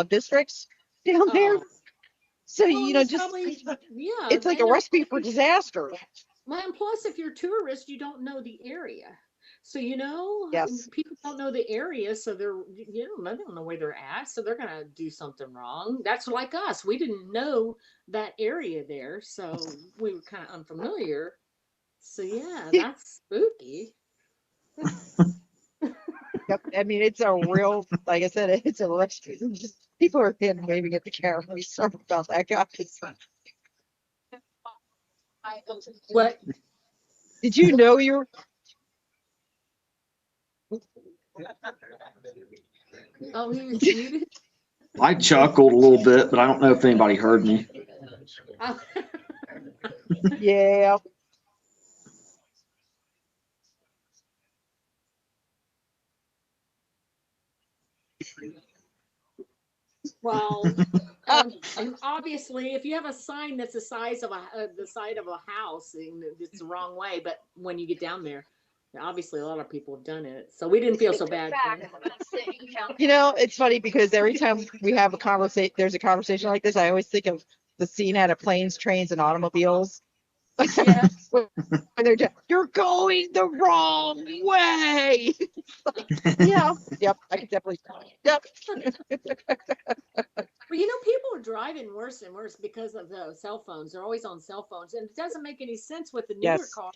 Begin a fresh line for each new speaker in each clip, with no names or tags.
districts down there. So,
Well,
just,
probably, yeah,
it's like a recipe for disaster.
Well, and plus, if you're a tourist, you don't know the area. So,
Yes.
people don't know the area, so they don't know where they're at, so they're gonna do something wrong. That's like us. We didn't know that area there, so we were kind of unfamiliar. So yeah, that's spooky.
Yep. I mean, it's a real, like I said, it's a recipe. Just people are thin waving at the camera. We sorry about that, guys.
What?
Did you know you're?
Oh, he was muted.
I chuckled a little bit, but I don't know if anybody heard me.
Oh.
Yeah.
Well, and obviously, if you have a sign that's the size of the side of a house, and it's the wrong way, but when you get down there, obviously a lot of people have done it, so we didn't feel so bad.
It's funny because every time we have a conversation, there's a conversation like this, I always think of the scene out of Planes, Trains, and Automobiles.
Yeah.
When they're just, you're going the wrong way. Yeah. Yep. I can definitely. Yep.
Well, people are driving worse and worse because of the cell phones. They're always on cell phones, and it doesn't make any sense with the newer
Yes.
cars.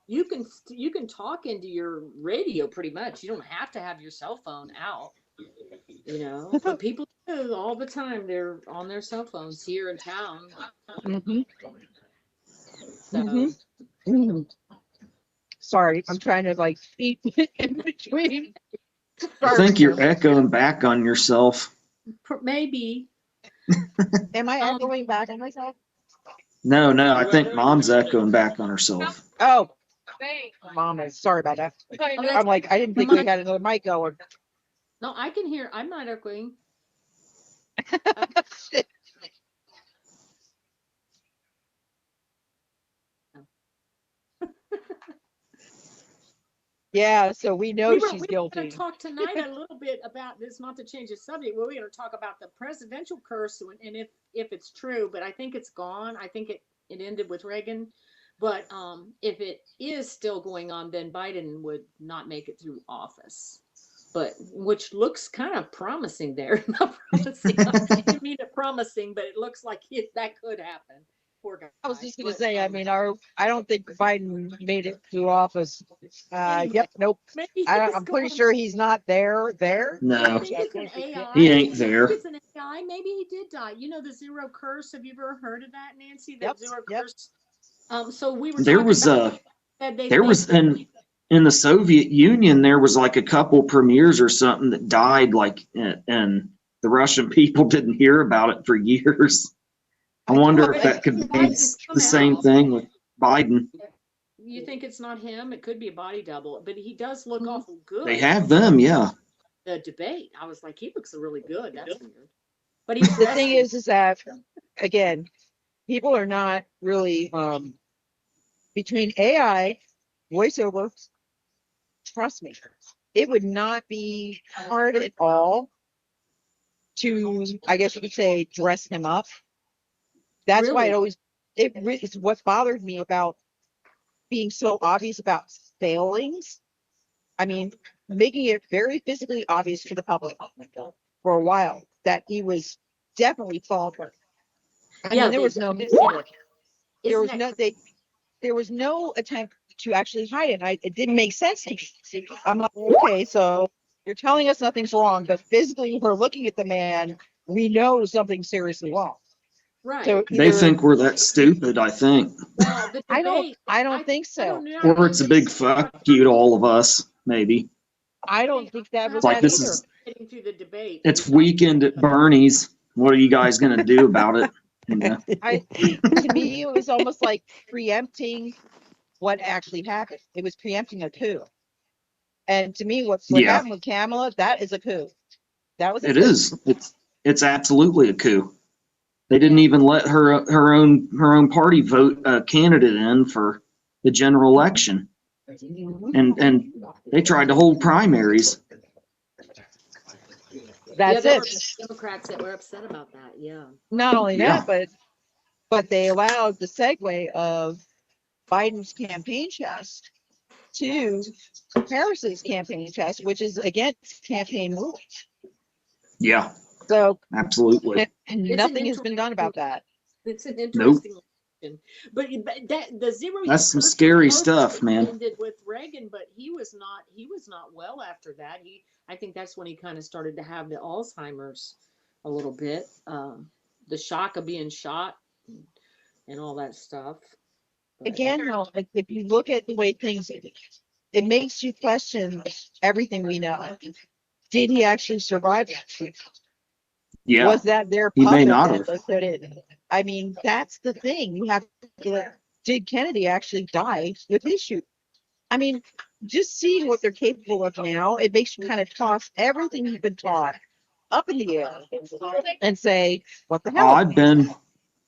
You can talk into your radio pretty much. You don't have to have your cell phone out. But people do all the time. They're on their cell phones here in town.
Mm-hmm.
So.
Mm-hmm. Sorry, I'm trying to eat in between.
I think you're echoing back on yourself.
Maybe.
Am I echoing back on myself?
No, I think Mom's echoing back on herself.
Oh, Mom is. Sorry about that. I'm like, I didn't think we had another mic going.
No, I can hear. I'm not echoing.
Yeah, so we know she's guilty.
We're going to talk tonight a little bit about this, not to change the subject. We're going to talk about the presidential curse and if it's true, but I think it's gone. I think it ended with Reagan. But if it is still going on, then Biden would not make it through office. But which looks kind of promising there. Not promising. I didn't mean it promising, but it looks like that could happen. Poor guy.
I was just going to say, I mean, I don't think Biden made it to office. Yep, nope. I'm pretty sure he's not there.
No,
it's an AI.
he ain't there.
It's an AI. Maybe he did die. The zero curse. Have you ever heard of that, Nancy? That zero curse. So we were.
There was in the Soviet Union, there was like a couple premiers or something that died, and the Russian people didn't hear about it for years. I wonder if that could be the same thing with Biden.
You think it's not him? It could be a body double, but he does look awful good.
They have them, yeah.
The debate, I was like, he looks really good. That's weird. But
the thing is that, again, people are not really between AI, voiceover. Trust me, it would not be hard at all to, I guess you could say, dress him up. That's why it's what bothered me about being so obvious about failings. I mean, making it very physically obvious to the public for a while that he was definitely faltering. I mean, there was no there was no attempt to actually hide it. It didn't make sense to me. I'm like, okay, so you're telling us nothing's wrong, but physically we're looking at the man, we know something's seriously wrong.
Right.
So
they think we're that stupid, I think.
Well,
I don't think so.
Or it's a big fuck you to all of us, maybe.
I don't think that was
like
that
this
either.
is
getting through the debate.
It's weekend at Bernie's. What are you guys gonna do about it?
To me, it was almost like preempting what actually happened. It was preempting a coup. And to me, what happened with Kamala, that is a coup. That was.
It's absolutely a coup. They didn't even let her own party vote a candidate in for the general election, and they tried to hold primaries.
That's
there
it.
were Democrats that were upset about that. Yeah.
Not only
Yeah.
that, but they allowed the segue of Biden's campaign chest to Harris's campaign chest, which is against campaign rules.
Yeah,
So
absolutely.
nothing has been done about that.
It's an
Nope.
interesting election. But that the 0 year
That's some
curse
scary
was
stuff, man.
ended with Reagan, but he was not well after that. I think that's when he kind of started to have the Alzheimer's a little bit. The shock of being shot and all that stuff. But
Again, though, if you look at the way things, it makes you question everything we know. Did he actually survive that?
Yeah,
Was that their
he may
puppet
not
that
have.
they put in? I mean, that's the thing. You have to, did Kennedy actually die with his shoot? I mean, just seeing what they're capable of now, it makes you kind of toss everything you've been taught up in the air and say, what the
Oh,
hell?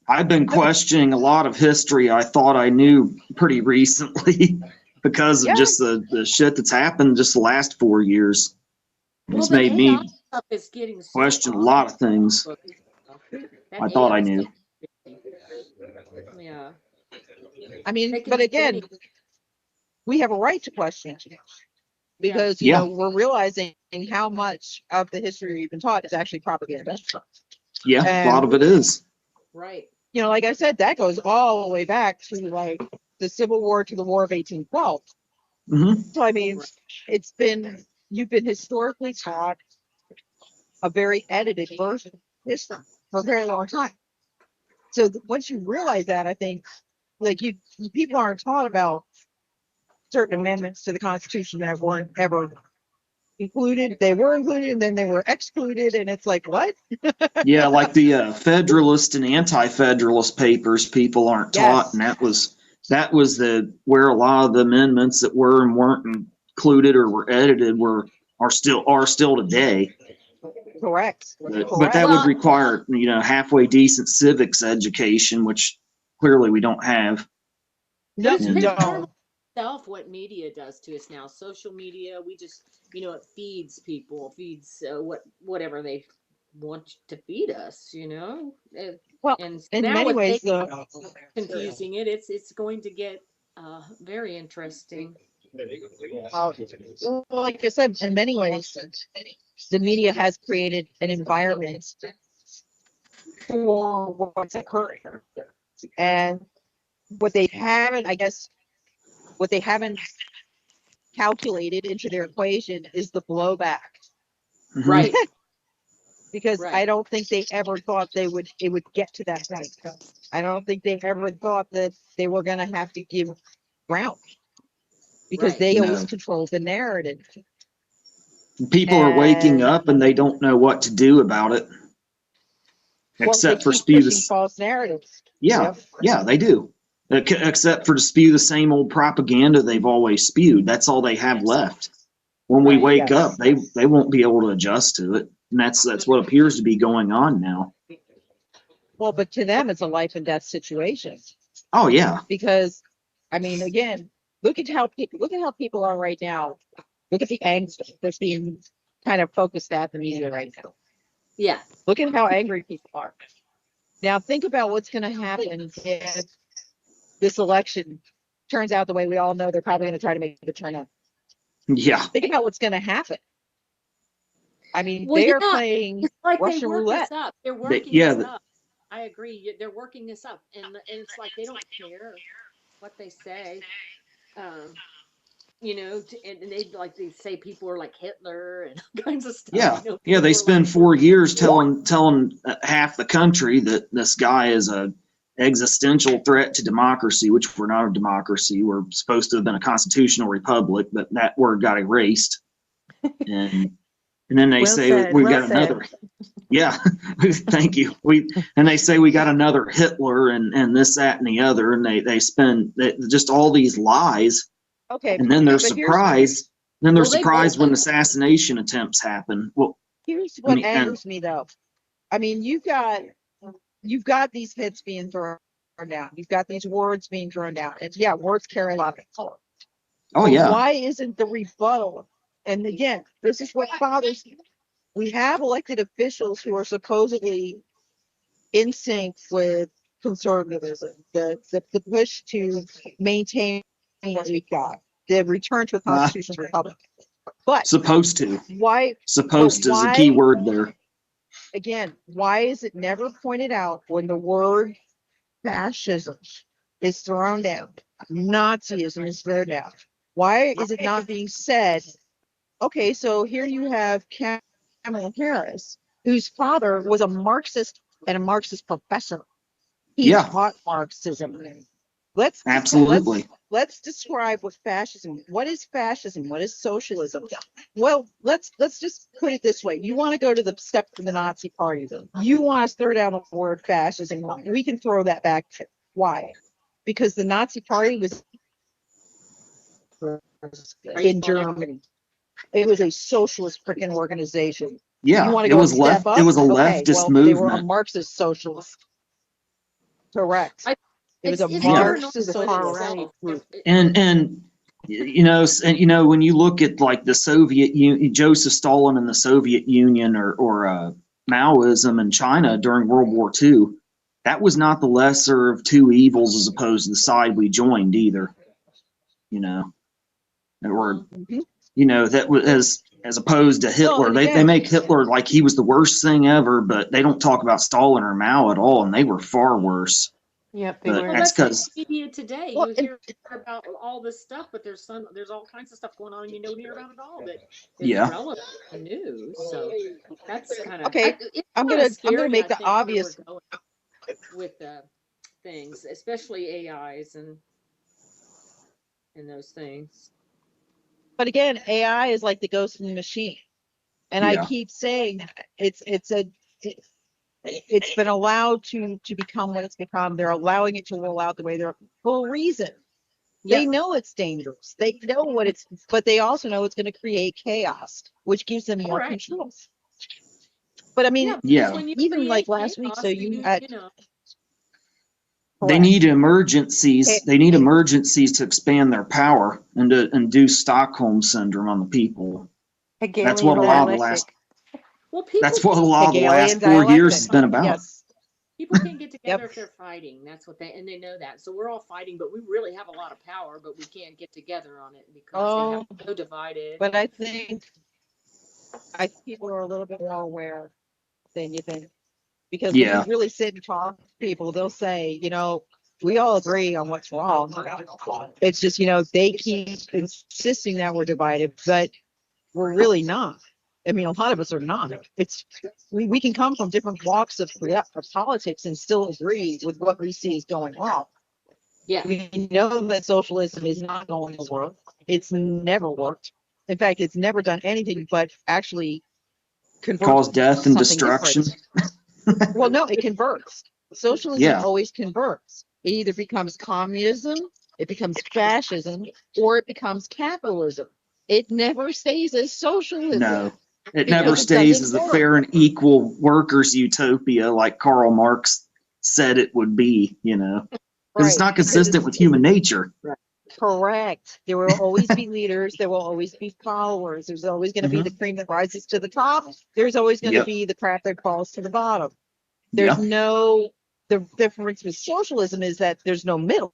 I've been questioning a lot of history I thought I knew pretty recently because of
Yeah.
just the shit that's happened just the last 4 years.
well,
It's
the
made
AI
me
stuff is getting so
question a lot of things
that
I thought
AI
I
stuff.
knew.
Yeah.
I mean,
They can
but
do
again,
anything.
we have a right to question
Yeah.
because,
Yeah,
we're realizing how much of the history we've been taught is actually propaganda.
yeah, a lot
And,
of it is.
Right.
like I said, that goes all the way back to like the Civil War to the War of 1812.
Hmm.
So, I mean,
Right.
you've been historically taught a very edited version of history for a very long time. So once you realize that, I think like people aren't taught about certain amendments to the Constitution that weren't ever included. They were included and then they were excluded, and it's like, what?
Yeah, like the Federalist and Anti-Federalist papers, people aren't taught,
Yes,
and that was the where a lot of the amendments that were and weren't included or were edited are still today.
correct,
But that
correct.
would
Well,
require halfway decent civics education, which clearly we don't have.
but
No,
it's
And
been
no.
horrible itself what media does to us now. Social media, we just, it feeds people, feeds whatever they want to feed us,
Well,
And
in
now
many
with
ways,
they
the
confusing it's going to get very interesting.
well, like I said, in many ways, the media has created an environment for what's occurring, and what they haven't, I guess, what they haven't calculated into their equation is the blowback.
Mhm.
Right.
Because I
Right.
don't think they ever thought it would get to that point. I don't think they ever thought that they were going to have to give ground because
Right.
they always
No,
control the narrative.
people are waking
And
up and they don't know what to do about it,
well, they
except for
keep
spew
pushing
this.
false narratives.
Yeah,
Yep.
yeah, they do. Except for to spew the same old propaganda they've always spewed. That's all they have left. When we
Right.
wake up,
Yes.
they won't be able to adjust to it, and that's what appears to be going on now.
Well, but to them, it's a life and death situation
Oh yeah,
because, I mean, again, look at how people are right now. Look at the angst that's being kind of focused at the media right now.
Yeah.
Look at how angry people are. Now, think about what's going to happen if this election turns out the way we all know they're probably going to try to make it turn out.
yeah,
Think about what's going to happen. I mean,
Well,
they are
yeah,
playing
it's like they
Russian
work this
roulette.
up. They're
they,
working
yeah.
this up. I agree. They're working this up, and it's like they don't care what they say. Um, and they say people are like Hitler and all kinds of stuff.
Yeah, yeah,
People
they
are like,
spend 4 years telling half the country that this guy is a existential threat to democracy, which we're not a democracy. We're supposed to have been a constitutional republic, but that word got erased. And then they
Well
say
said.
we've
Well
got
said.
another. Yeah, thank you. And they say we got another Hitler and this, that, and the other, and they spend just all these lies,
Okay,
and then they're
but here's
surprised. Then they're
well, they both
surprised when
of
assassination attempts happen. Well,
here's
I
what
mean, and
angers me though. I mean, you've got these hits being thrown down. You've got these words being thrown down. And yeah, words carry a lot of power.
oh
But
yeah,
why isn't the rebuttal? And again, this is what bothers me. we have elected officials who are supposedly in sync with conservatism, the push to maintain what we've got, the return to a constitutional republic. But
Supposed to.
why,
Supposed to is a
why-
key word there.
again, why is it never pointed out when the word fascism is thrown out, Nazism is thrown out? Why is it not being said? Okay, so here you have Kamala Harris, whose father was a Marxist and a Marxist professor. He
Yeah.
taught Marxism. Let's
Absolutely.
let's describe what fascism. What is fascism? What is socialism? Well, let's just put it this way. You want to go to the step of the Nazi Party. You want to throw down the word fascism. We can throw that back. Why? Because the Nazi Party was in Germany. It was a socialist freaking organization.
Yeah.
You want to
It
go
was
a step
left.
up?
It was a
Okay,
leftist
well, they were a
movement.
Marxist socialist. Correct. It was a
It's
Marxist
paranoid
socialist
itself.
group.
And when you look at like the Soviet Union, Joseph Stalin and the Soviet Union, or Maoism in China during World War II, that was not the lesser of two evils as opposed to the side we joined either. Or that was as opposed to Hitler.
and
They
again-
make Hitler like he was the worst thing ever, but they don't talk about Stalin or Mao at all, and they were far worse.
Yep, they
But
were.
that's
That's
because
media today.
Well,
You hear about all this stuff, but there's all kinds of stuff going on you don't hear about at all that is
Yeah.
relevant to the news. So that's kind of
Okay, I'm gonna make the obvious.
With things, especially AIs and those things.
But again, AI is like the ghost in the machine, and I
Yeah.
keep saying it's been allowed to become what it's become. They're allowing it to roll out the way they're for a reason. They know it's dangerous. They know what it's, but they also know it's going to create chaos, which gives them more
Correct.
control. But I mean,
because
Yeah.
when you
even like
create
last week,
chaos,
so you had
They
correct.
need emergencies.
Hey.
They need emergencies to expand their power and to induce Stockholm syndrome on the people. That's what a lot of the last.
well, people
That's what a
can't-
lot of the
Hegelian
last 4 years has
dialectic.
been about.
Yes.
people can't get together
Yep.
if they're fighting. That's what they know that. So we're all fighting, but we really have a lot of power, but we can't get together on it because they have so divided.
But I think people are a little bit more aware than you think. Because when
Yeah.
you really sit and talk to people, they'll say, we all agree on what's wrong. It's just, they keep insisting that we're divided, but we're really not. I mean, a lot of us are not. We can come from different walks of politics and still agree with what we see is going wrong.
Yeah.
We know that socialism is not going to work. It's never worked. In fact, it's never done anything but actually convert
Cause death and
something
destruction.
different. Well, no, it converts. Socialism
Yeah.
always converts. It either becomes communism, it becomes fascism, or it becomes capitalism. It never stays as socialism.
No, it
Because
never
it
stays
doesn't
as a
work.
fair and equal workers' utopia like Karl Marx said it would be. Because it's
Right.
not consistent with human nature.
Correct. There will always be leaders. There will always be followers. There's always going to be the cream that rises to the top. There's always going to
Yep.
be the crap that falls to the bottom. There's
Yeah.
the difference with socialism is that there's no middle.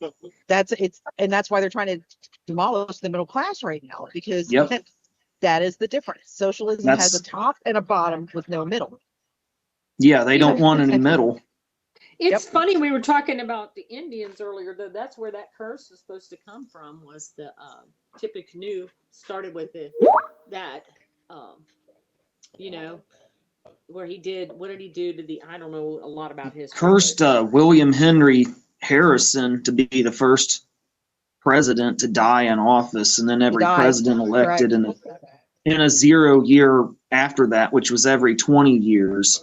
And that's why they're trying to demolish the middle class right now, because
Yep.
that is the difference. Socialism has a top and a bottom with no middle.
Yeah, they don't want any middle.
It's funny, we were talking about the Indians earlier, though. That's where that curse is supposed to come from, was the Tippecanoe started with that, where he did, what did he do to I don't know a lot about history.
Cursed William Henry Harrison to be the first president to die in office, and then every
Died.
president elected
Correct.
in a 0 year after that, which was every 20 years.